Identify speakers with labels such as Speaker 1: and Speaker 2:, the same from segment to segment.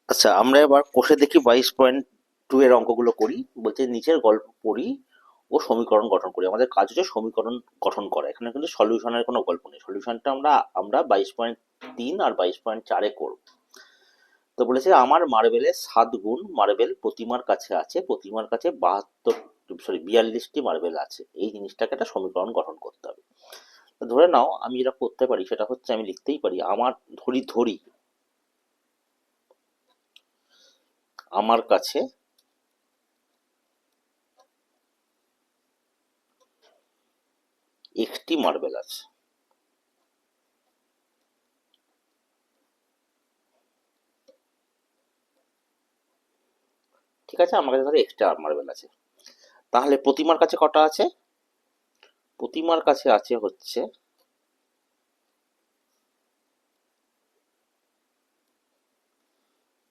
Speaker 1: আচ্ছা, আমরা এবার কোষে দেখি 22.2 এর অঙ্কগুলো করি। বলছে নিচের গল্প পড়ি ও সমীকরণ গঠন করি। আমাদের কাজ হচ্ছে সমীকরণ গঠন করা। এখানে কিন্তু সলিউশনের কোনো গল্প নেই। সলিউশনটা আমরা আমরা 22.3 আর 22.4 করব। তো বলেছে আমার মার্বেলের 7 গুণ মার্বেল প্রতিমার কাছে আছে, প্রতিমার কাছে 42টি মার্বেল আছে। এই জিনিসটাকে একটা সমীকরণ গঠন করতে হবে। তো ধরে নাও আমি যেটা করতে পারি সেটা হচ্ছে আমি লিখতেই পারি আমার ধরি আমার কাছে একটি মার্বেল আছে। ঠিক আছে, আমার কাছে ধরো এক্সট্রা মার্বেল আছে। তাহলে প্রতিমার কাছে কটা আছে? প্রতিমার কাছে আছে হচ্ছে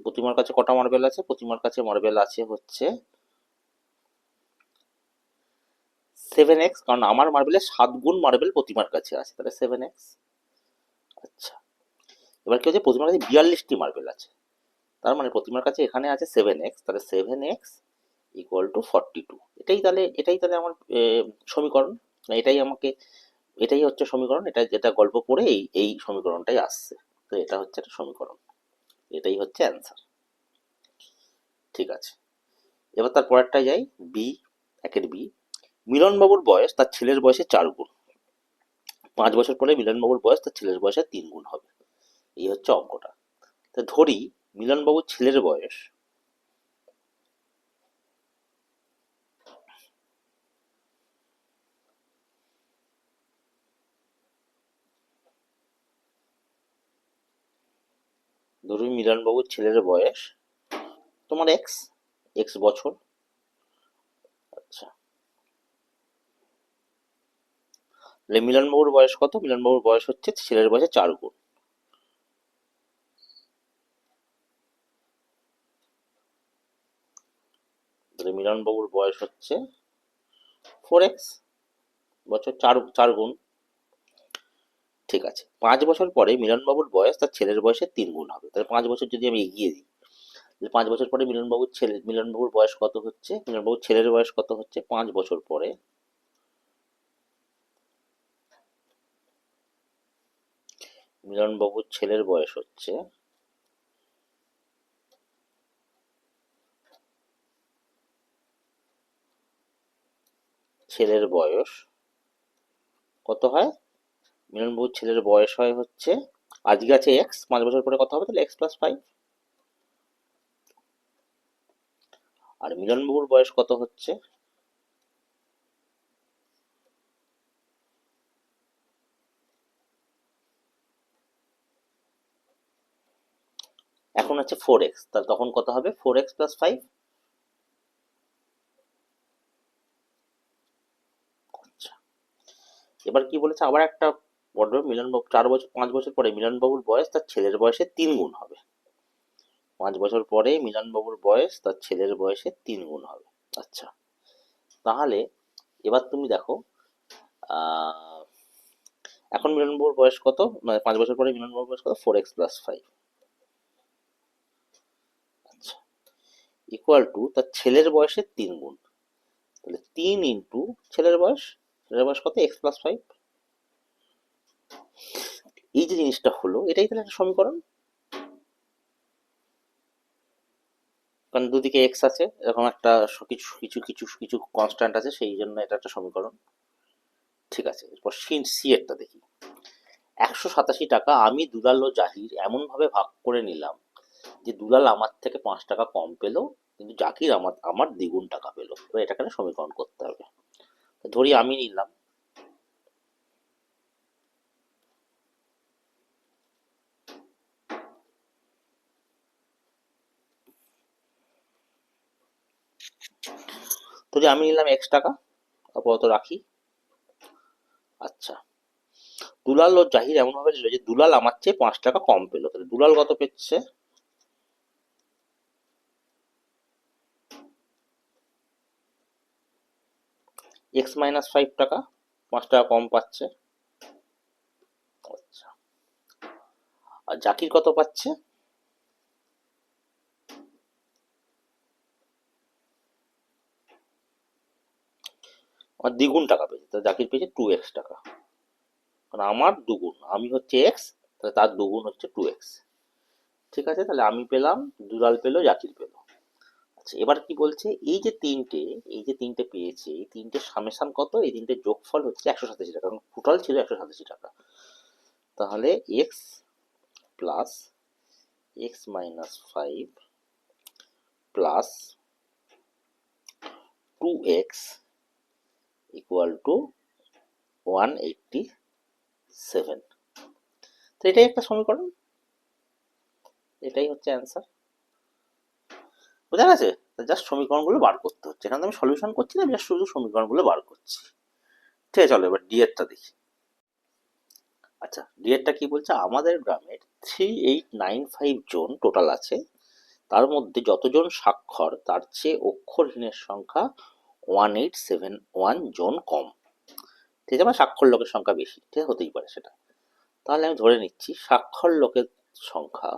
Speaker 1: প্রতিমার কাছে কটা মার্বেল আছে? প্রতিমার কাছে মার্বেল আছে হচ্ছে 7x, কারণ আমার মার্বেলের 7 গুণ মার্বেল প্রতিমার কাছে আছে, তাহলে 7x। আচ্ছা, এবার কি হচ্ছে, প্রতিমার কাছে 42টি মার্বেল আছে। তার মানে প্রতিমার কাছে এখানে আছে 7x, তাহলে 7x ইকুয়াল টু 42। এটাই তাহলে আমার সমীকরণ। এটাই আমাকে এটাই হচ্ছে সমীকরণ। এটা যেটা গল্প পড়ে এই এই সমীকরণটাই আসছে। তো এটা হচ্ছে একটা সমীকরণ, এটাই হচ্ছে অ্যান্সার। ঠিক আছে, এবার তার পরেরটায় যাই। বি, একের বি, মিলনবাবুর বয়স তার ছেলের বয়সে 4 গুণ। 5 বছর পরে মিলনবাবুর বয়স তার ছেলের বয়সে 3 গুণ হবে। এই হচ্ছে অঙ্কটা। তা ধরি মিলনবাবুর ছেলের বয়স ধরুন মিলনবাবুর ছেলের বয়স তোমার এক্স, এক্স বছর। আচ্ছা, তাহলে মিলনবাবুর বয়স কত? মিলনবাবুর বয়স হচ্ছে ছেলের বয়সে 4 গুণ। তাহলে মিলনবাবুর বয়স হচ্ছে 4x বছর, 4 4 গুণ। ঠিক আছে, 5 বছর পরে মিলনবাবুর বয়স তার ছেলের বয়সে 3 গুণ হবে। তাহলে 5 বছর যদি আমি এগিয়ে দিই, তাহলে 5 বছর পরে মিলনবাবুর বয়স কত হচ্ছে? মিলনবাবুর ছেলের বয়স কত হচ্ছে 5 বছর পরে? মিলনবাবুর ছেলের বয়স হচ্ছে ছেলের বয়স কত হয়? মিলনবাবুর ছেলের বয়স হয় হচ্ছে, আজকে আছে এক্স, 5 বছর পরে কত হবে? তাহলে x+5। আর মিলনবাবুর বয়স কত হচ্ছে? এখন হচ্ছে 4x, তাহলে তখন কত হবে? 4x+5। আচ্ছা, এবার কি বলেছে, আবার একটা পড়বে। মিলনবাবু 4 বছর 5 বছর পরে মিলনবাবুর বয়স তার ছেলের বয়সে 3 গুণ হবে। 5 বছর পরে মিলনবাবুর বয়স তার ছেলের বয়সে 3 গুণ হবে। আচ্ছা, তাহলে এবার তুমি দেখো, আহ, এখন মিলনবাবুর বয়স কত? মানে 5 বছর পরে মিলনবাবুর বয়স কত? 4x+5। আচ্ছা, ইকুয়াল টু তার ছেলের বয়সের 3 গুণ। তাহলে 3 ইন্টু ছেলের বয়স কত? x+5। এই যে জিনিসটা হলো, এটাই তাহলে একটা সমীকরণ। কারণ দুদিকে এক্স আছে, এরকম একটা কিছু কিছু কিছু কিছু কনস্ট্যান্ট আছে, সেই জন্য এটা একটা সমীকরণ। ঠিক আছে, এরপর সি এরটা দেখি। 187 টাকা আমি, দুলাল ও জাহির এমন ভাবে ভাগ করে নিলাম যে দুলাল আমার থেকে 5 টাকা কম পেলো, কিন্তু জাকির আমার আমার দ্বিগুণ টাকা পেলো। এবার এটাকে একটা সমীকরণ করতে হবে। ধরি আমি নিলাম, x টাকা, আপাতত রাখি। আচ্ছা, দুলাল ও জাহির এমন ভাবে নিল যে দুলাল আমার চেয়ে 5 টাকা কম পেলো, তাহলে দুলাল কত পেচ্ছে? x-5 টাকা, 5 টাকা কম পাচ্ছে। আচ্ছা, আর জাকির কত পাচ্ছে? আমার দ্বিগুণ টাকা পেয়েছে, তো জাকির পেয়েছে 2x টাকা, কারণ আমার দুগুণ, আমি হচ্ছে এক্স, তাহলে তার দুগুণ হচ্ছে 2x। ঠিক আছে, তাহলে আমি পেলাম, দুলাল পেলো, জাকির পেলো। আচ্ছা, এবার কি বলছে, এই যে তিনটে পেয়েছে, এই তিনটে সামেশন কত, এই তিনটে যোগফল হচ্ছে 187 টাকা, কারণ টোটাল ছিল 187 টাকা। তাহলে x plus x-5 plus 2x equal to 187। তো এটাই একটা সমীকরণ, এটাই হচ্ছে অ্যান্সার। বোঝা গেছে? জাস্ট সমীকরণগুলো বার করতে হচ্ছে, এখানে আমি সলিউশন করছি না, জাস্ট শুধু সমীকরণগুলো বার করছি। ঠিক আছে, চলো এবার ডি এরটা দেখি। আচ্ছা, ডি এরটা কি বলছে, আমাদের গ্রামের 3895 জন টোটাল আছে, তার মধ্যে যতজন স্বাক্ষর তার চেয়ে অক্ষরহীনের সংখ্যা 1871 জন কম। ঠিক আছে, মানে স্বাক্ষর লোকের সংখ্যা বেশি, ঠিক হতেই পারে সেটা। তাহলে আমি ধরে নিচ্ছি স্বাক্ষর লোকের সংখ্যা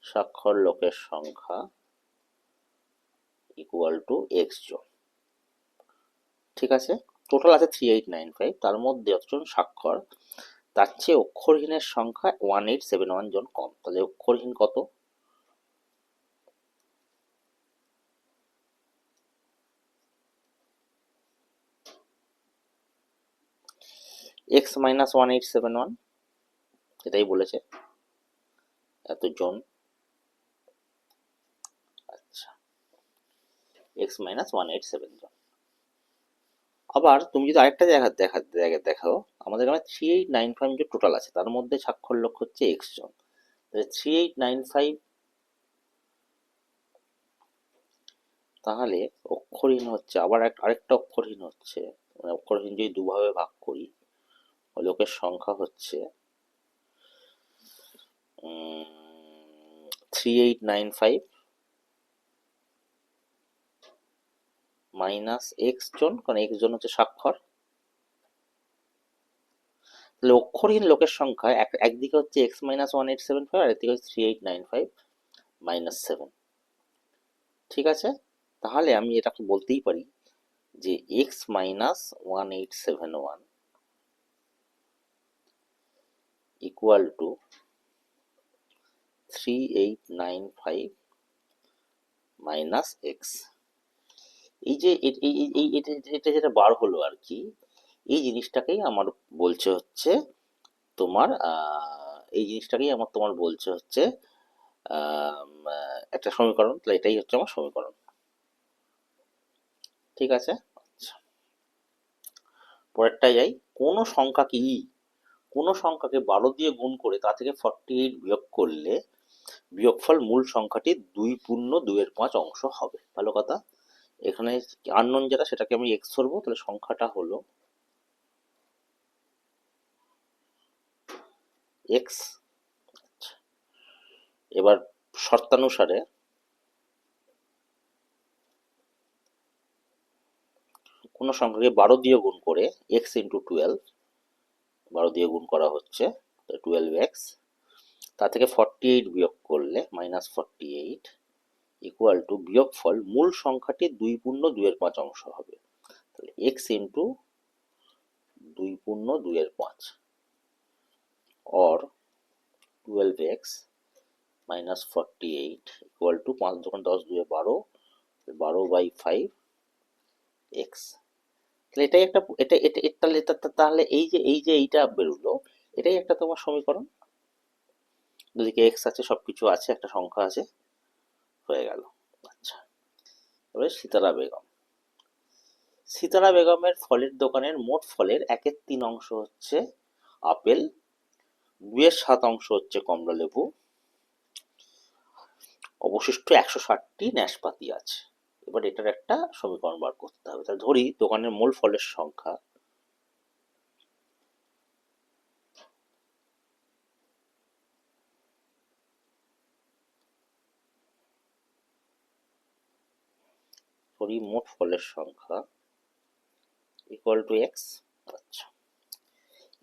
Speaker 1: স্বাক্ষর লোকের সংখ্যা ইকুয়াল টু এক্স জন। ঠিক আছে, টোটাল আছে 3895, তার মধ্যে যতজন স্বাক্ষর তার চেয়ে অক্ষরহীনের সংখ্যা 1871 জন কম। তাহলে অক্ষরহীন কত, x-1871, এটাই বলেছে, এতজন। আচ্ছা, x-187 জন। আবার তুমি যদি আরেকটা জায়গা দেখাও, আমাদের এখানে 3895 যে টোটাল আছে, তার মধ্যে স্বাক্ষর লোক হচ্ছে এক্স জন। 3895, তাহলে অক্ষরহীন হচ্ছে আবার আরেকটা অক্ষরহীন হচ্ছে, মানে অক্ষরহীন যদি দুভাবে ভাগ করি, লোকের সংখ্যা হচ্ছে 3895 মাইনাস এক্স জন, কারণ এক্স জন হচ্ছে স্বাক্ষর। তাহলে অক্ষরহীন লোকের সংখ্যা একদিকে হচ্ছে x-1875, আর একদিকে হচ্ছে 3895 মাইনাস 7। ঠিক আছে, তাহলে আমি এটাকে বলতেই পারি যে x-1871 equal to 3895 minus x. এই যে এটা যেটা বার হলো আর কি, এই জিনিসটাকেই আমার বলছে হচ্ছে তোমার এই জিনিসটাকেই আমার তোমার বলছে হচ্ছে একটা সমীকরণ। তাহলে এটাই হচ্ছে আমার সমীকরণ। ঠিক আছে, আচ্ছা, পরেরটায় যাই। কোনো সংখ্যাকে 12 দিয়ে গুণ করে তা থেকে 48 বিয়োগ করলে বিয়োগফল মূল সংখ্যাটির 2.2/5 অংশ হবে। ভালো কথা, এখানে আননোন যেটা সেটাকে আমি এক্স ধরবো, তাহলে সংখ্যাটা হলো এক্স। এবার শর্তানুসারে কোনো সংখ্যাকে 12 দিয়ে গুণ করে এক্স ইন্টু 12, 12 দিয়ে গুণ করা হচ্ছে, 12x, তা থেকে 48 বিয়োগ করলে -48 ইকুয়াল টু বিয়োগফল মূল সংখ্যাটি 2.2/5 অংশ হবে। তাহলে x into 2.2/5 or 12x minus 48 equal to 5 যখন 10 2 12, 12/5 এক্স। তাহলে এটাই একটা, তাহলে এই যে এইটা বেরোলো, এটাই একটা তোমার সমীকরণ। দুদিকে এক্স আছে, সবকিছু আছে, একটা সংখ্যা আছে, হয়ে গেল। আচ্ছা, এবারে সিতারা বেগমের ফলের দোকানের মোট ফলের 1/3 অংশ হচ্ছে আপেল, 2/7 অংশ হচ্ছে কমলা লেবু, অবশিষ্ট 160টি নাশপাতি আছে। এবার এটার একটা সমীকরণ বার করতে হবে। তাহলে ধরি দোকানের মূল ফলের সংখ্যা মোট ফলের সংখ্যা ইকুয়াল টু এক্স। আচ্ছা,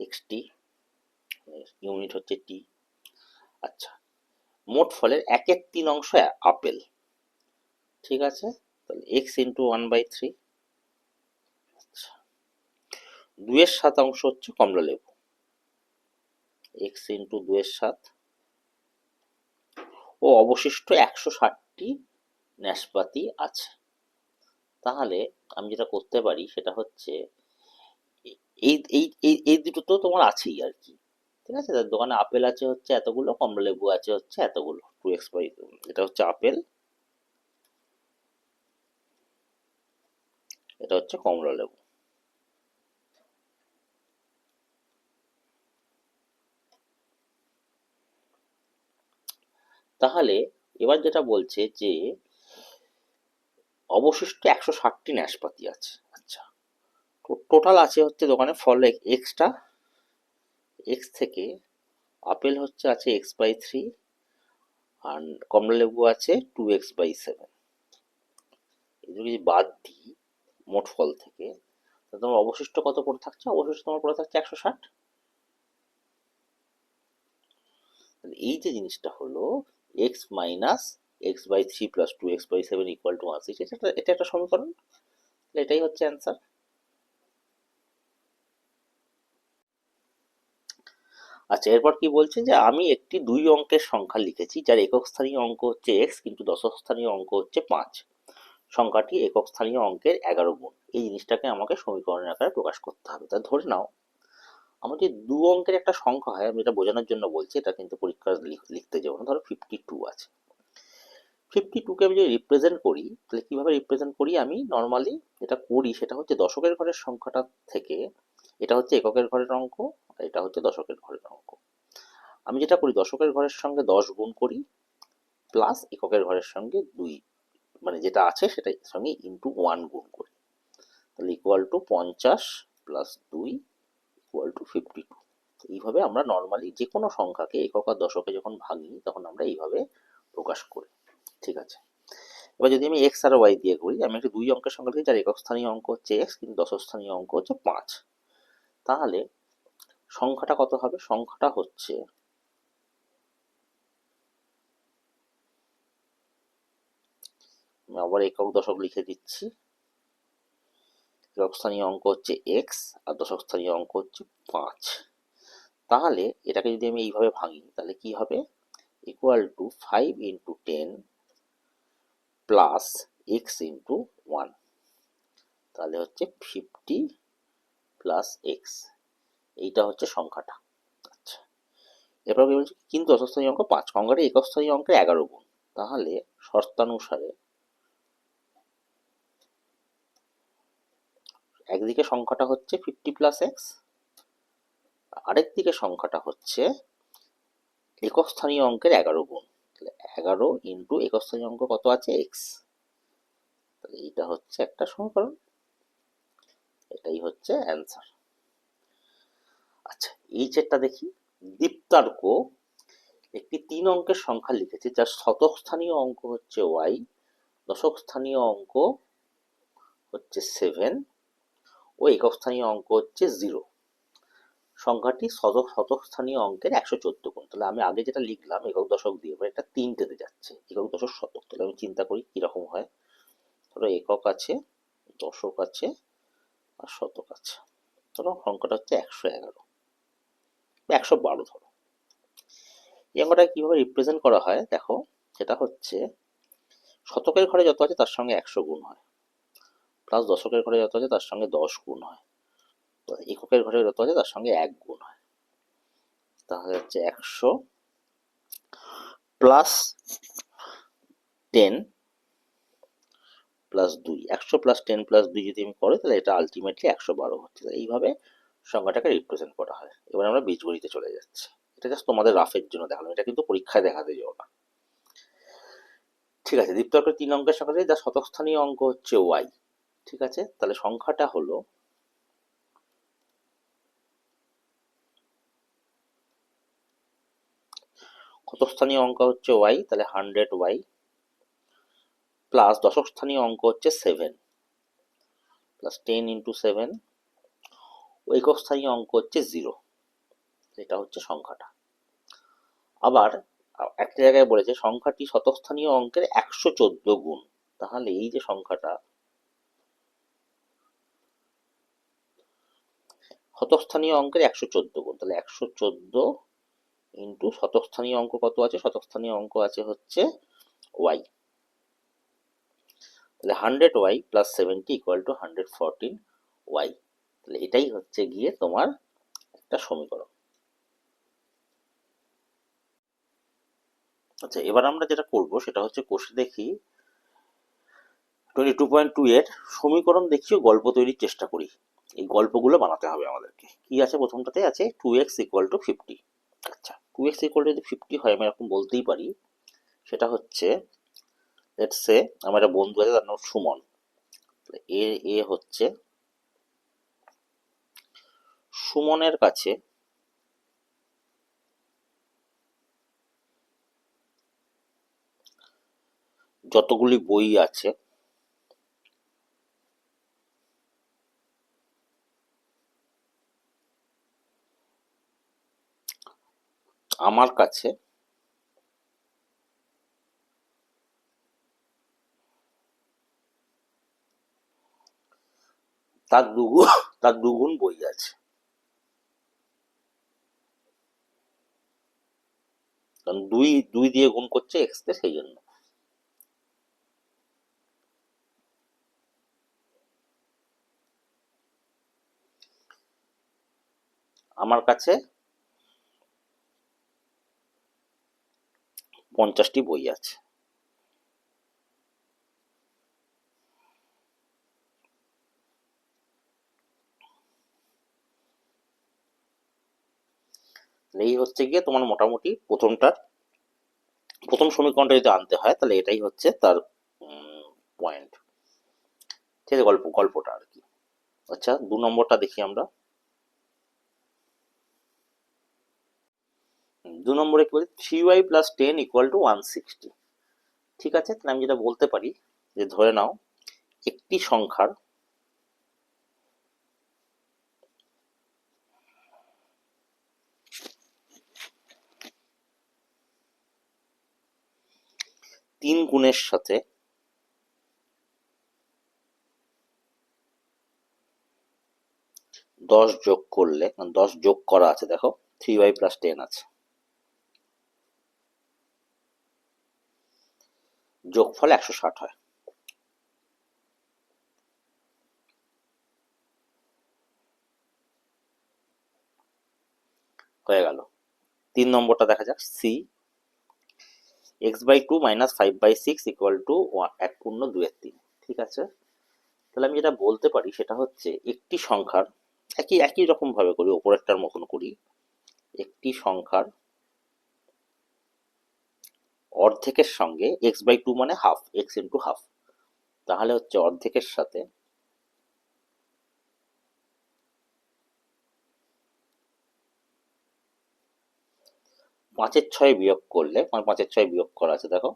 Speaker 1: এক্স টি, ইউনিট হচ্ছে টি। আচ্ছা, মোট ফলের 1/3 আপেল, ঠিক আছে, তাহলে এক্স ইন্টু 1/3। আচ্ছা, 2/7 হচ্ছে কমলা লেবু, এক্স ইন্টু 2/7, ও অবশিষ্ট 160টি নাশপাতি আছে। তাহলে আমি যেটা করতে পারি সেটা হচ্ছে এই এই এই এই দুটো তো তোমার আছেই আর কি, ঠিক আছে, তার দোকানে আপেল আছে হচ্ছে এতগুলো, কমলা লেবু আছে হচ্ছে এতগুলো, 2x/, এটা হচ্ছে আপেল, এটা হচ্ছে কমলা লেবু। তাহলে এবার যেটা বলছে যে অবশিষ্ট 160টি নাশপাতি আছে। আচ্ছা, টোটাল আছে হচ্ছে দোকানে ফল এক্সটা, এক্স থেকে আপেল হচ্ছে আছে x/3, আর কমলা লেবু আছে 2x/7। এগুলো যদি বাদ দিই মোট ফল থেকে, তাহলে তোমার অবশিষ্ট কত পড়ে থাকছে? অবশিষ্ট তোমার পড়ে থাকছে 160। এই যে জিনিসটা হলো x minus x/3 plus 2x/7 equal to 160, এটা একটা সমীকরণ, এটাই হচ্ছে অ্যান্সার। আচ্ছা, এরপর কি বলছে যে আমি একটি 2 অঙ্কের সংখ্যা লিখেছি যার একক স্থানীয় অঙ্ক হচ্ছে x, কিন্তু দশক স্থানীয় অঙ্ক হচ্ছে 5। সংখ্যাটি একক স্থানীয় অঙ্কের 11 গুণ। এই জিনিসটাকে আমাকে সমীকরণের আকারে প্রকাশ করতে হবে। তা ধরে নাও আমার যে 2 অঙ্কের একটা সংখ্যা হয়, আমি এটা বোঝানোর জন্য বলছি, এটা কিন্তু পরীক্ষায় লিখতে যাবো না। ধরো 52 আছে, 52কে আমি যদি রিপ্রেজেন্ট করি, তাহলে কিভাবে রিপ্রেজেন্ট করি? আমি নর্মালি যেটা করি সেটা হচ্ছে দশকের ঘরের সংখ্যাটা থেকে, এটা হচ্ছে এককের ঘরের অঙ্ক, আর এটা হচ্ছে দশকের ঘরের অঙ্ক। আমি যেটা করি দশকের ঘরের সঙ্গে 10 গুণ করি, প্লাস এককের ঘরের সঙ্গে 2, মানে যেটা আছে সেটার সঙ্গে ইন্টু 1 গুণ করি, তাহলে equal to 50 plus 2 equal to 52। এইভাবে আমরা নর্মালি যে কোনো সংখ্যাকে একক আর দশকে যখন ভাঙি তখন আমরা এইভাবে প্রকাশ করি, ঠিক আছে। এবার যদি আমি এক্স আর ওয়াই দিয়ে করি, আমি একটা 2 অঙ্কের সংখ্যা দিই যার একক স্থানীয় অঙ্ক হচ্ছে এক্স, কিন্তু দশক স্থানীয় অঙ্ক হচ্ছে 5। তাহলে সংখ্যাটা কত হবে? সংখ্যাটা হচ্ছে, আমি আবার একক দশক লিখে দিচ্ছি, একক স্থানীয় অঙ্ক হচ্ছে এক্স আর দশক স্থানীয় অঙ্ক হচ্ছে 5। তাহলে এটাকে যদি আমি এইভাবে ভাঙি তাহলে কি হবে? Equal to 5 into 10 plus x into 1, তাহলে হচ্ছে 50 প্লাস এক্স, এইটা হচ্ছে সংখ্যাটা। আচ্ছা, এরপর কি বলছি? কিন্তু দশস্থানীয় অঙ্ক 5, সংখ্যাটি একক স্থানীয় অঙ্কের 11 গুণ। তাহলে শর্তানুসারে একদিকে সংখ্যাটা হচ্ছে 50 প্লাস এক্স, আরেক দিকে সংখ্যাটা হচ্ছে একক স্থানীয় অঙ্কের 11 গুণ। তাহলে 11 ইন্টু একক স্থানীয় অঙ্ক কত আছে? এক্স। তাহলে এইটা হচ্ছে একটা সমীকরণ, এটাই হচ্ছে অ্যান্সার। আচ্ছা, এই চেটটা দেখি। দীপ্তার্ক একটি 3 অঙ্কের সংখ্যা লিখেছে যার শতক স্থানীয় অঙ্ক হচ্ছে ওয়াই, দশক স্থানীয় অঙ্ক হচ্ছে 7, ও একক স্থানীয় অঙ্ক হচ্ছে 0। সংখ্যাটি শতক স্থানীয় অঙ্কের 114 গুণ। তাহলে আমি আগে যেটা লিখলাম একক দশক দিয়ে, এবার এটা 3টেতে যাচ্ছে, একক দশক শতক। তাহলে আমি চিন্তা করি কিরকম হয়। ধরো একক আছে, দশক আছে, আর শতক আছে। ধরো সংখ্যাটা হচ্ছে 111 বা 112 ধরো। এই অঙ্কটা কিভাবে রিপ্রেজেন্ট করা হয় দেখো, সেটা হচ্ছে শতকের ঘরে যত আছে তার সঙ্গে 100 গুণ হয়, প্লাস দশকের ঘরে যত আছে তার সঙ্গে 10 গুণ হয়, এককের ঘরে যত আছে তার সঙ্গে 1 গুণ হয়। তাহলে হচ্ছে 100 প্লাস 10 প্লাস 2, 100 প্লাস 10 প্লাস 2 যদি আমি করি তাহলে এটা আলটিমেটলি 112 হচ্ছে। এইভাবে সংখ্যাটাকে রিপ্রেজেন্ট করা হয়। এবার আমরা বীজগণিতে চলে যাচ্ছি। এটা জাস্ট তোমাদের রাফের জন্য দেখালাম, এটা কিন্তু পরীক্ষায় দেখাতে যাও না, ঠিক আছে। দীপ্তর্কের 3 অঙ্কের সংখ্যা যার শতক স্থানীয় অঙ্ক হচ্ছে ওয়াই, ঠিক আছে। তাহলে সংখ্যাটা হলো কত স্থানীয় অঙ্ক হচ্ছে ওয়াই, তাহলে 100y, প্লাস দশক স্থানীয় অঙ্ক হচ্ছে 7, প্লাস 10 ইন্টু 7, ও একক স্থানীয় অঙ্ক হচ্ছে 0। এটা হচ্ছে সংখ্যাটা। আবার একটা জায়গায় বলেছে সংখ্যাটি শতস্থানীয় অঙ্কের 114 গুণ। তাহলে এই যে সংখ্যাটা শতস্থানীয় অঙ্কের 114 গুণ, তাহলে 114 ইন্টু শতস্থানীয় অঙ্ক কত আছে? শতস্থানীয় অঙ্ক আছে হচ্ছে ওয়াই। তাহলে 100y plus 70 equal to 114y। তাহলে এটাই হচ্ছে গিয়ে তোমার একটা সমীকরণ। আচ্ছা, এবার আমরা যেটা করব সেটা হচ্ছে কোষে দেখি 22.2 এর সমীকরণ দেখিও গল্প তৈরির চেষ্টা করি। এই গল্পগুলো বানাতে হবে আমাদেরকে। কি আছে প্রথমটাতে? আছে 2x ইকুয়াল টু 50। আচ্ছা, 2x ইকুয়াল টু যদি 50 হয় আমি এরকম বলতেই পারি, সেটা হচ্ছে লেটস সে আমার একটা বন্ধু আছে, তার নাম সুমন। এ এ হচ্ছে সুমনের কাছে যতগুলি বই আছে আমার কাছে তার দুগুণ বই আছে। কারণ দুই দুই দিয়ে গুণ করছে এক্স তে, সেই জন্য। আমার কাছে 50টি বই আছে। এই হচ্ছে গিয়ে তোমার মোটামুটি প্রথম সমীকরণটা যদি আনতে হয় তাহলে এটাই হচ্ছে তার পয়েন্ট। ঠিক আছে, গল্পটা আর কি। আচ্ছা, 2 নম্বরটা দেখি আমরা। 2 নম্বরে কি বলছে? 3y plus 10 equal to 160। ঠিক আছে, তাহলে আমি যেটা বলতে পারি যে ধরে নাও একটি সংখ্যার তিন গুণের সাথে 10 যোগ করলে, 10 যোগ করা আছে, দেখো 3y প্লাস 10 আছে, যোগফল 160 হয়। হয়ে গেল। 3 নম্বরটা দেখা যাক। C x/2 minus 5/6 equal to 1/2 ঠিক আছে, তাহলে আমি যেটা বলতে পারি সেটা হচ্ছে একটি সংখ্যার একই রকম ভাবে করি, ওপরেরটার মতন করি। একটি সংখ্যার অর্ধেকের সঙ্গে x/2 মানে হাফ, এক্স ইন্টু হাফ, তাহলে হচ্ছে অর্ধেকের সাথে পাঁচের ছয় বিয়োগ করলে, 5/6 বিয়োগ করা আছে দেখো,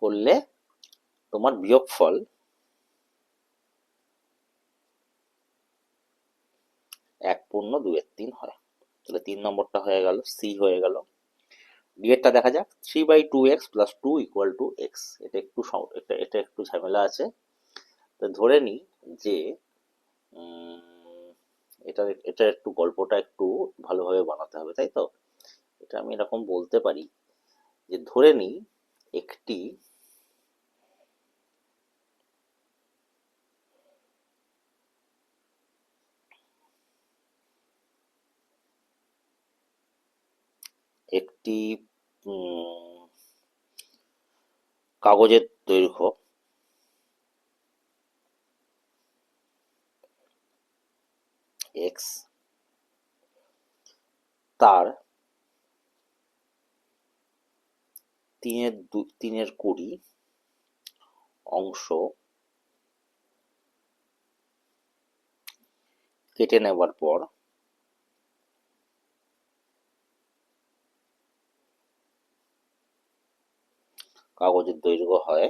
Speaker 1: করলে তোমার বিয়োগফল 1/2 হয়। তাহলে 3 নম্বরটা হয়ে গেল, সি হয়ে গেল। ডি এরটা দেখা যাক। 3/2x plus 2 equal to x. এটা একটু ঝামেলা আছে। তো ধরে নিই যে উম, এটা একটু গল্পটা একটু ভালোভাবে বানাতে হবে, তাই তো? এটা আমি এরকম বলতে পারি যে ধরে নিই একটি একটি উম, কাগজের দৈর্ঘ্য এক্স, তার 3/20 অংশ কেটে নেবার পর কাগজের দৈর্ঘ্য হয়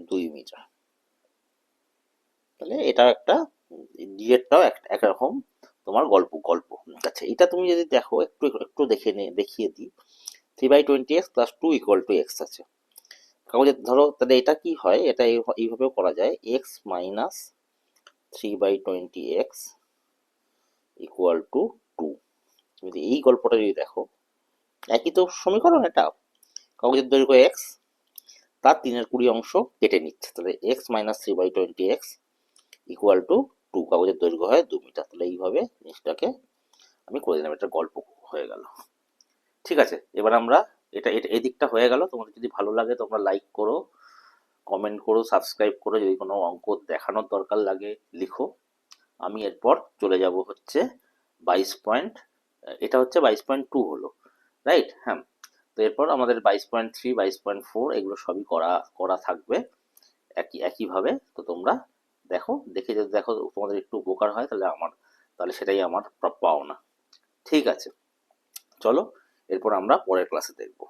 Speaker 1: 2 মিটার। তাহলে এটা একটা ডিএরটাও একরকম তোমার গল্প। আচ্ছা, এটা তুমি যদি দেখো, একটু একটু দেখিয়ে দিই। 3/20x + 2 = x আছে কাগজে। ধরো তাহলে এটা কি হয়, এটা এইভাবেও করা যায়, x - 3/20x = 2। যদি এই গল্পটা যদি দেখো, একই তো সমীকরণ এটা। কাগজের দৈর্ঘ্য x, তার 3/20 অংশ কেটে নিচ্ছে, তাহলে x - 3/20x = 2। কাগজের দৈর্ঘ্য হয় 2 মিটার। তাহলে এইভাবে জিনিসটাকে আমি করে দিলাম, এটা গল্প হয়ে গেল। ঠিক আছে, এবার আমরা এটা এটা এদিকটা হয়ে গেল। তোমাদের যদি ভালো লাগে তোমরা লাইক করো, কমেন্ট করো, সাবস্ক্রাইব করো। যদি কোনো অঙ্ক দেখানোর দরকার লাগে লিখো। আমি এরপর চলে যাব হচ্ছে 22 পয়েন্ট, এটা হচ্ছে 22.2 হলো, রাইট? হ্যাঁ, তো এরপর আমাদের 22.3, 22.4 এগুলো সবই করা করা থাকবে একইভাবে। তো তোমরা দেখো, দেখে যদি দেখো তোমাদের একটু উপকার হয়, তাহলে সেটাই আমার পাওনা। ঠিক আছে, চলো এরপর আমরা পরের ক্লাসে দেখবো।